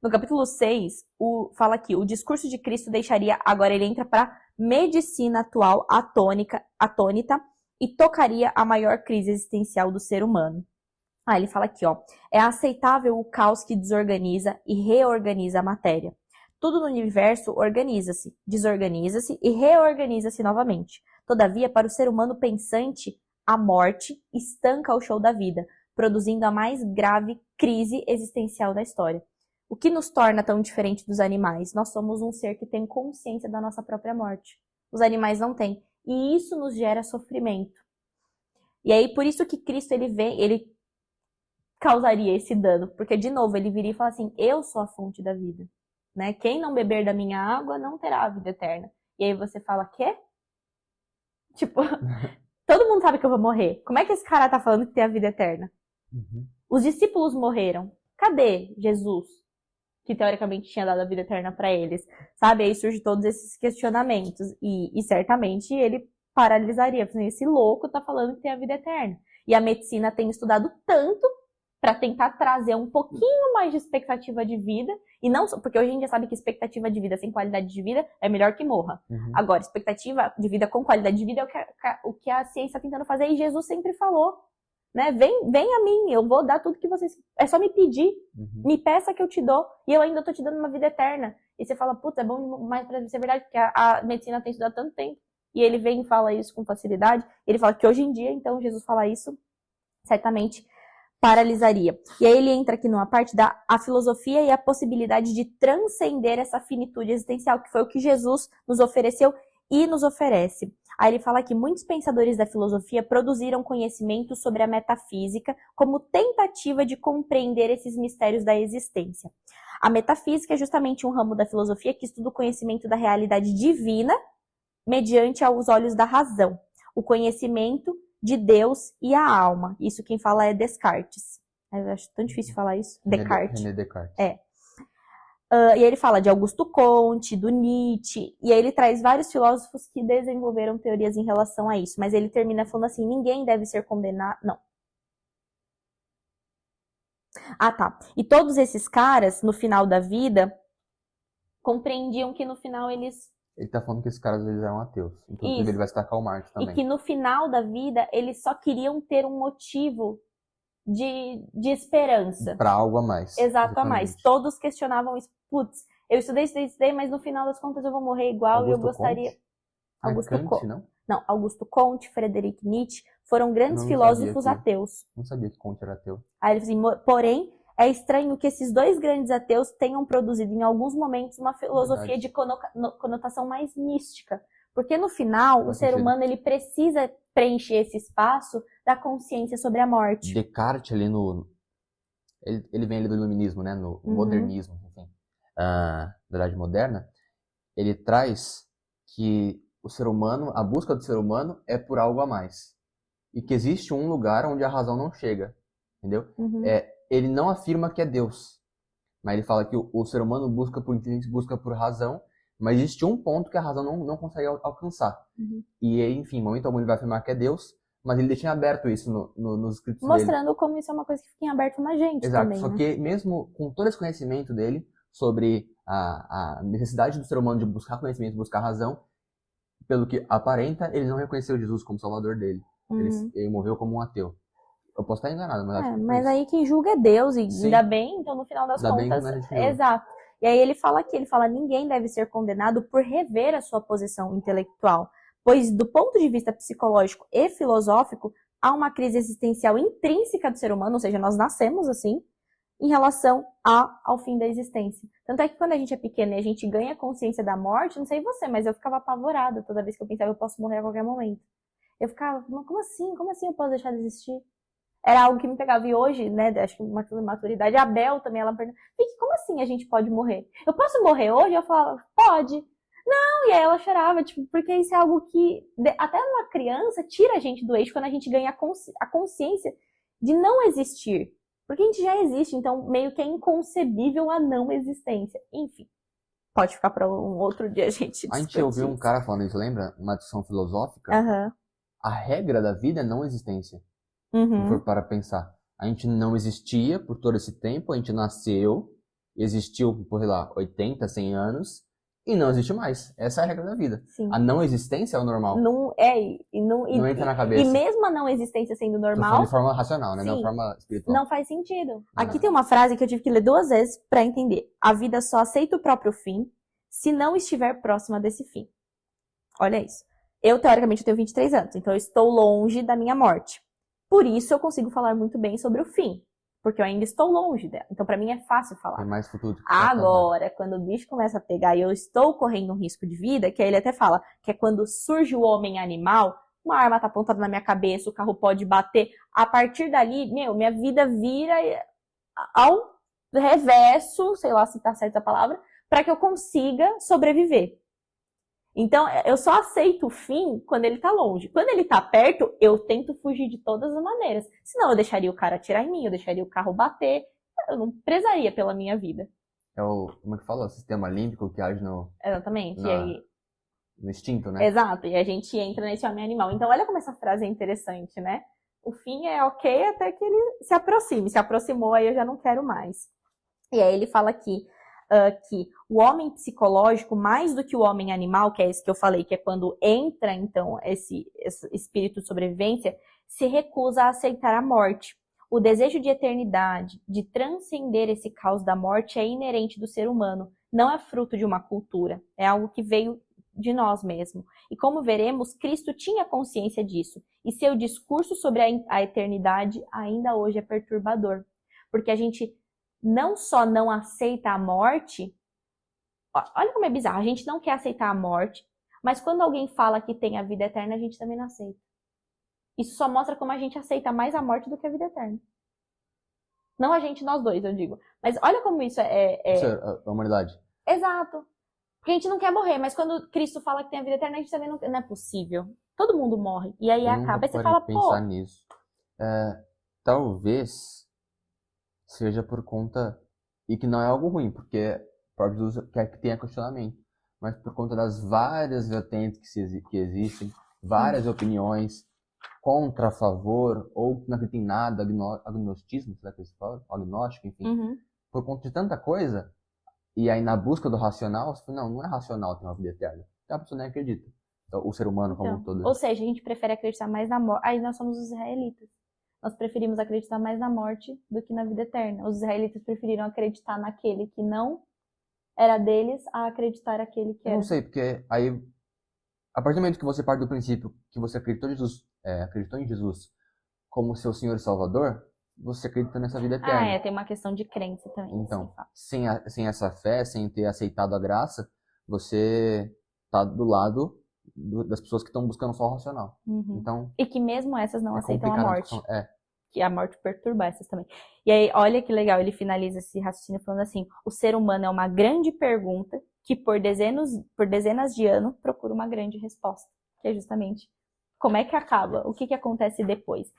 No capítulo 6, fala que o discurso de Cristo deixaria, agora ele entra para medicina atual atônita e tocaria a maior crise existencial do ser humano. Ele fala aqui, ó, é aceitável o caos que desorganiza e reorganiza a matéria. Tudo no universo organiza-se, desorganiza-se e reorganiza-se novamente. Todavia, para o ser humano pensante, a morte estanca o show da vida, produzindo a mais grave crise existencial da história. O que nos torna tão diferente dos animais? Nós somos um ser que tem consciência da nossa própria morte. Os animais não têm. E isso nos gera sofrimento. E aí, por isso que Cristo, ele causaria esse dano. Porque, de novo, ele viria e fala assim, eu sou a fonte da vida. Né? Quem não beber da minha água não terá a vida eterna. E aí você fala, quê? Tipo, todo mundo sabe que eu vou morrer. Como é que esse cara tá falando que tem a vida eterna? Os discípulos morreram. Cadê Jesus? Que teoricamente tinha dado a vida eterna para eles, sabe? Aí surgem todos esses questionamentos, e certamente ele paralisaria, esse louco tá falando que tem a vida eterna. E a medicina tem estudado tanto para tentar trazer um pouquinho mais de expectativa de vida, e não só, porque hoje a gente já sabe que expectativa de vida sem qualidade de vida é melhor que morra. Agora, expectativa de vida com qualidade de vida é o que a ciência está tentando fazer, e Jesus sempre falou. Né? Vem a mim, eu vou dar tudo que vocês... É só me pedir, me peça que eu te dou, e eu ainda tô te dando uma vida eterna. E você fala, puta, é bom mais pra ser verdade, porque a medicina tem estudado tanto tempo. E ele vem e fala isso com facilidade. Ele fala que hoje em dia, então, Jesus fala isso, certamente paralisaria. E aí ele entra aqui numa parte da a filosofia e a possibilidade de transcender essa finitude existencial, que foi o que Jesus nos ofereceu e nos oferece. Aí ele fala que muitos pensadores da filosofia produziram conhecimento sobre a metafísica como tentativa de compreender esses mistérios da existência. A metafísica é justamente um ramo da filosofia que estuda o conhecimento da realidade divina mediante aos olhos da razão, o conhecimento de Deus e a alma. Isso quem fala é Descartes. Eu acho tão difícil falar isso. Descartes. René Descartes. É. E aí ele fala de Augusto Comte, do Nietzsche, e aí ele traz vários filósofos que desenvolveram teorias em relação a isso, mas ele termina falando assim, ninguém deve ser condenado, não. Tá. E todos esses caras, no final da vida, compreendiam que no final eles... Ele tá falando que esses caras eles eram ateus, inclusive ele vai citar Karl Marx também. E que no final da vida, eles só queriam ter um motivo de esperança. Para algo a mais. Exato, a mais. Todos questionavam isso. Putz, eu estudei, mas no final das contas eu vou morrer igual e eu gostaria... Augusto Comte, não? Não, Augusto Comte, Friedrich Nietzsche foram grandes filósofos ateus. Não sabia que Comte era ateu. Aí ele falou assim, porém, é estranho que esses dois grandes ateus tenham produzido em alguns momentos uma filosofia de conotação mais mística. Porque no final, o ser humano ele precisa preencher esse espaço da consciência sobre a morte. Descartes, ali ele vem ali do iluminismo, né? No modernismo, enfim, da Idade Moderna, ele traz que o ser humano, a busca do ser humano é por algo a mais. E que existe um lugar onde a razão não chega, entendeu? Ele não afirma que é Deus, mas ele fala que o ser humano busca por inteligência, busca por razão, mas existe um ponto que a razão não consegue alcançar. E, enfim, em momento algum ele vai afirmar que é Deus, mas ele deixa em aberto isso nos escritos mostrando dele. como isso é uma coisa que fica em aberto na gente. Exato, também, só que mesmo com todo esse conhecimento dele sobre a necessidade do ser humano de buscar conhecimento, buscar razão, pelo que aparenta, ele não reconheceu Jesus como salvador dele. Ele morreu como um ateu. Eu posso estar enganado, mas acho que mas aí quem julga é Deus, e ainda bem, então no final das contas... Exato. E aí ele fala ninguém deve ser condenado por rever a sua posição intelectual, pois do ponto de vista psicológico e filosófico, há uma crise existencial intrínseca do ser humano, ou seja, nós nascemos assim, em relação ao fim da existência. Tanto é que quando a gente é pequeno e a gente ganha consciência da morte, não sei você, mas eu ficava apavorada toda vez que eu pensava que eu posso morrer a qualquer momento. Eu ficava, como assim? Como assim eu posso deixar de existir? Era algo que me pegava. E hoje, né, acho que uma maturidade, a Bel também, ela perguntou, como assim a gente pode morrer? Eu posso morrer hoje? Eu falava, pode. Não, e aí ela chorava, porque isso é algo que, até uma criança, tira a gente do eixo quando a gente ganha a consciência de não existir. Porque a gente já existe, então meio que é inconcebível a não existência. Enfim, pode ficar para um outro dia a gente discutir. A gente ouviu um cara falando isso, lembra? Uma discussão filosófica. A regra da vida é não existência. Se for para pensar. A gente não existia por todo esse tempo, a gente nasceu, existiu por, sei lá, 80, 100 anos e não existe mais. Essa é a regra da vida. Sim. A não existência é o normal. Não Não entra na cabeça. E mesmo a não existência sendo Tô normal, falando de forma racional, né? Não sim, de forma espiritual. não faz sentido. Aqui Não. tem uma frase que eu tive que ler 2 vezes pra entender. A vida só aceita o próprio fim se não estiver próxima desse fim. Olha isso. Eu, teoricamente, tenho 23 anos, então eu estou longe da minha morte. Por isso eu consigo falar muito bem sobre o fim, porque eu ainda estou longe dela. Então, pra mim é fácil falar. Tem mais futuro. Agora, quando o bicho começa a pegar e eu estou correndo um risco de vida, que aí ele até fala que é quando surge o homem animal, uma arma tá apontada na minha cabeça, o carro pode bater. A partir dali, minha vida vira ao reverso, sei lá se tá certa a palavra, para que eu consiga sobreviver. Então, eu só aceito o fim quando ele tá longe. Quando ele tá perto, eu tento fugir de todas as maneiras. Senão eu deixaria o cara atirar em mim, eu deixaria o carro bater, eu não prezaria pela minha vida. É como é que fala? O sistema límbico que age Exatamente. E aí, no instinto, né? exato, e a gente entra nesse homem animal. Então, olha como essa frase é interessante, né? O fim é ok até que ele se aproxime. Se aproximou, aí eu já não quero mais. E aí ele fala aqui que o homem psicológico, mais do que o homem animal, que é esse que eu falei, que é quando entra, então, esse espírito de sobrevivência, se recusa a aceitar a morte. O desejo de eternidade, de transcender esse caos da morte, é inerente do ser humano. Não é fruto de uma cultura. É algo que veio de nós mesmos. E como veremos, Cristo tinha consciência disso. E seu discurso sobre a eternidade ainda hoje é perturbador. Porque a gente não só não aceita a morte, olha como é bizarro, a gente não quer aceitar a morte, mas quando alguém fala que tem a vida eterna, a gente também não aceita. Isso só mostra como a gente aceita mais a morte do que a vida eterna. Não a gente, nós dois, eu digo. Mas olha como isso Isso é a humanidade. Exato. Porque a gente não quer morrer, mas quando Cristo fala que tem a vida eterna, a gente também não é possível. Todo mundo morre. E aí acaba, e você fala, pensar nisso. Talvez seja por conta, e que não é algo ruim, porque o próprio Jesus quer que tenha questionamento, mas por conta das várias vertentes que existem, várias opiniões contra, a favor, ou que não acreditam em nada, agnosticismo, será que eles falam? Agnóstico, enfim. Por conta de tanta coisa, e aí na busca do racional, você fala, não é racional ter uma vida eterna. Então a pessoa nem acredita. Então, o ser humano como um todo. Ou seja, a gente prefere acreditar mais na morte. Aí nós somos os israelitas. Nós preferimos acreditar mais na morte do que na vida eterna. Os israelitas preferiram acreditar naquele que não era deles a acreditar naquele que era. Eu não sei, porque aí, a partir do momento que você parte do princípio que você acreditou em Jesus como seu Senhor e Salvador, você acredita nessa vida eterna. Tem uma questão de crença também. Então, sem essa fé, sem ter aceitado a graça, você tá do lado das pessoas que estão buscando só o racional. Então, e que mesmo essas não aceitam a morte. É. Que a morte perturba essas também. E aí, olha que legal, ele finaliza esse raciocínio falando assim, o ser humano é uma grande pergunta que por dezenas de anos procura uma grande resposta. Que é justamente, como é que acaba? O que acontece depois?